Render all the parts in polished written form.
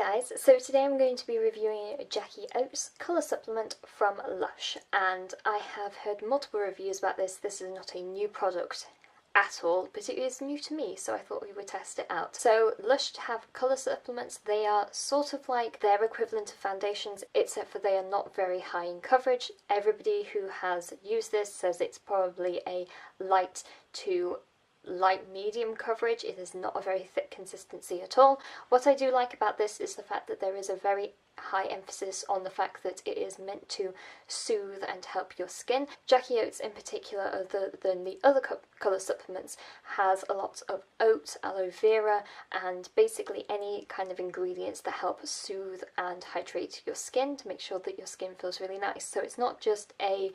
guys, so today I'm going to be reviewing Jackie Oats Colour Supplement from Lush, and I have heard multiple reviews about this. This is not a new product at all, but it is new to me, so I thought we would test it out. So Lush have colour supplements. They are sort of like their equivalent of foundations, except for they are not very high in coverage. Everybody who has used this says it's probably a light to light medium coverage. It is not a very thick consistency at all. What I do like about this is the fact that there is a very high emphasis on the fact that it is meant to soothe and help your skin. Jackie Oats in particular, other than the other colour supplements, has a lot of oat, aloe vera, and basically any kind of ingredients that help soothe and hydrate your skin to make sure that your skin feels really nice. So it's not just a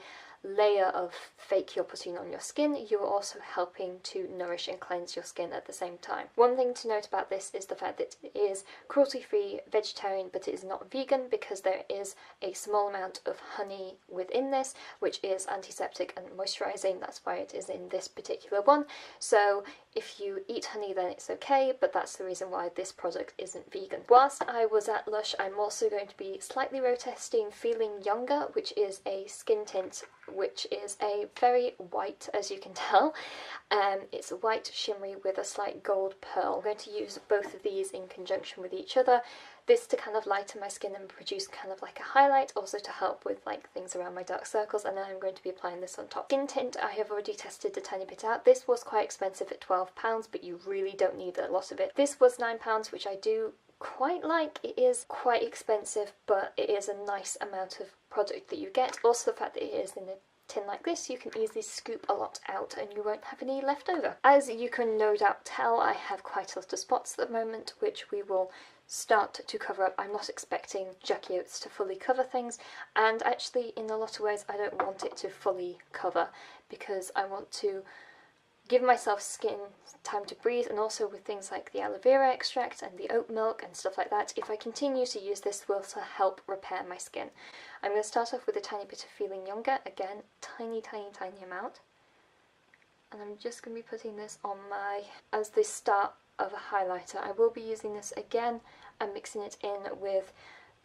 layer of fake you're putting on your skin, you're also helping to nourish and cleanse your skin at the same time. One thing to note about this is the fact that it is cruelty-free, vegetarian, but it is not vegan because there is a small amount of honey within this, which is antiseptic and moisturising. That's why it is in this particular one. So if you eat honey then it's okay, but that's the reason why this product isn't vegan. Whilst I was at Lush, I'm also going to be slightly road testing Feeling Younger, which is a skin tint which is a very white, as you can tell. It's a white shimmery with a slight gold pearl. I'm going to use both of these in conjunction with each other. This to kind of lighten my skin and produce kind of like a highlight, also to help with like things around my dark circles, and then I'm going to be applying this on top. Skin tint, I have already tested a tiny bit out. This was quite expensive at £12, but you really don't need a lot of it. This was £9, which I do quite like. It is quite expensive, but it is a nice amount of product that you get. Also the fact that it is in a tin like this, you can easily scoop a lot out and you won't have any left over. As you can no doubt tell, I have quite a lot of spots at the moment, which we will start to cover up. I'm not expecting Jackie Oats to fully cover things, and actually in a lot of ways I don't want it to fully cover because I want to give myself skin time to breathe, and also with things like the aloe vera extract and the oat milk and stuff like that, if I continue to use this, will to help repair my skin. I'm going to start off with a tiny bit of Feeling Younger, again, tiny amount, and I'm just going to be putting this on as the start of a highlighter. I will be using this again and mixing it in with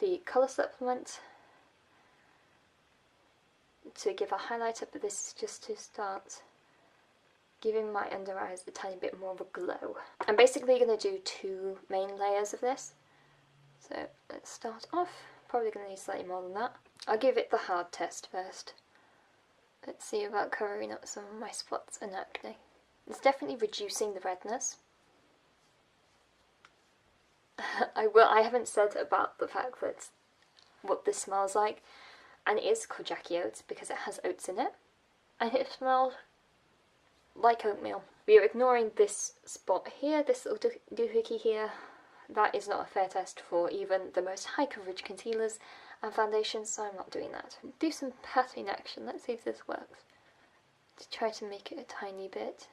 the colour supplement to give a highlighter, but this is just to start giving my under eyes a tiny bit more of a glow. I'm basically going to do two main layers of this. So let's start off. Probably going to need slightly more than that. I'll give it the hard test first. Let's see about covering up some of my spots and acne. It's definitely reducing the redness. I haven't said about the fact that what this smells like, and it is called Jackie Oats because it has oats in it, and it smells like oatmeal. We are ignoring this spot here, this little doohickey here. That is not a fair test for even the most high coverage concealers and foundations, so I'm not doing that. Do some patting action, let's see if this works. To try to make it a tiny bit.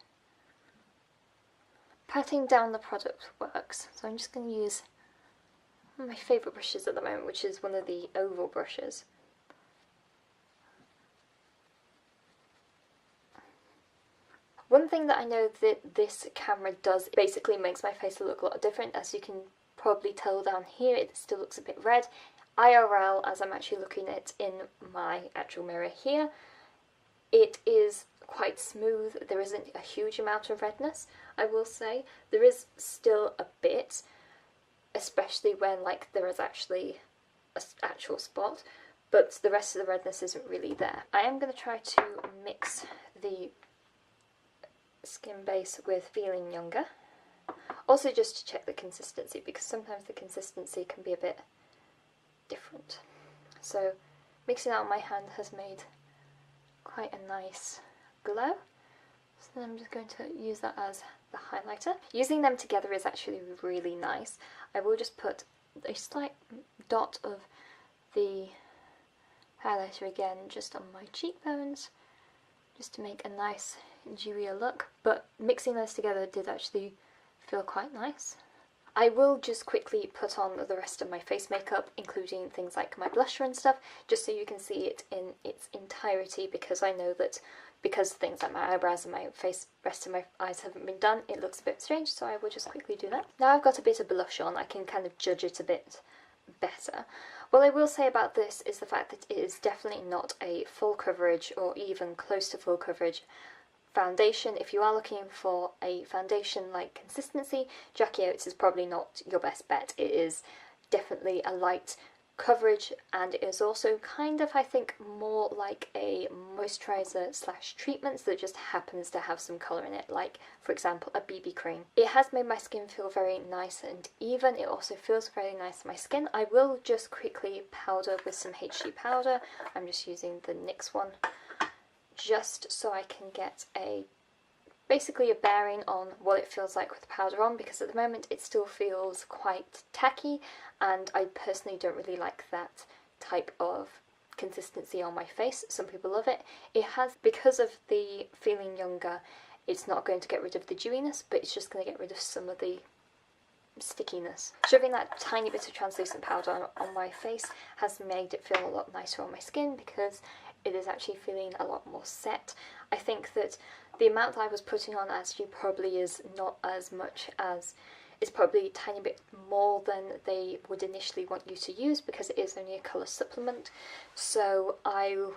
Patting down the product works, so I'm just going to use one of my favourite brushes at the moment, which is one of the oval brushes. One thing that I know that this camera does basically makes my face look a lot different. As you can probably tell down here, it still looks a bit red. IRL, as I'm actually looking at it in my actual mirror here, it is quite smooth. There isn't a huge amount of redness, I will say. There is still a bit, especially when like there is actually an actual spot, but the rest of the redness isn't really there. I am going to try to mix the skin base with Feeling Younger, also just to check the consistency, because sometimes the consistency can be a bit different. So mixing out on my hand has made quite a nice glow, so then I'm just going to use that as the highlighter. Using them together is actually really nice. I will just put a slight dot of the highlighter again just on my cheekbones, just to make a nice dewier look, but mixing those together did actually feel quite nice. I will just quickly put on the rest of my face makeup, including things like my blusher and stuff, just so you can see it in its entirety, because I know that because things like my eyebrows and my face, rest of my eyes haven't been done, it looks a bit strange, so I will just quickly do that. Now I've got a bit of blush on, I can kind of judge it a bit better. What I will say about this is the fact that it is definitely not a full coverage or even close to full coverage foundation. If you are looking for a foundation-like consistency, Jackie Oates is probably not your best bet. It is definitely a light coverage, and it is also kind of, I think, more like a moisturiser slash treatment that just happens to have some colour in it, like for example a BB cream. It has made my skin feel very nice and even. It also feels very nice on my skin. I will just quickly powder with some HG powder. I'm just using the NYX one, just so I can get basically a bearing on what it feels like with the powder on, because at the moment it still feels quite tacky, and I personally don't really like that type of consistency on my face. Some people love it. It has, because of the feeling younger, it's not going to get rid of the dewiness, but it's just going to get rid of some of the stickiness. Shoving that tiny bit of translucent powder on my face has made it feel a lot nicer on my skin, because it is actually feeling a lot more set. I think that the amount that I was putting on actually probably is not as much as, it's probably a tiny bit more than they would initially want you to use, because it is only a colour supplement. So I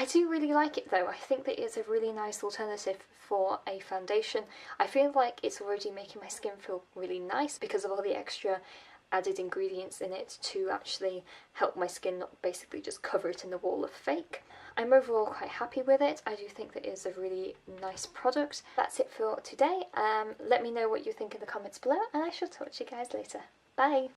do really like it though. I think that it's a really nice alternative for a foundation. I feel like it's already making my skin feel really nice because of all the extra added ingredients in it to actually help my skin not basically just cover it in the wall of fake. I'm overall quite happy with it. I do think that it is a really nice product. That's it for today. Let me know what you think in the comments below, and I shall talk to you guys later. Bye!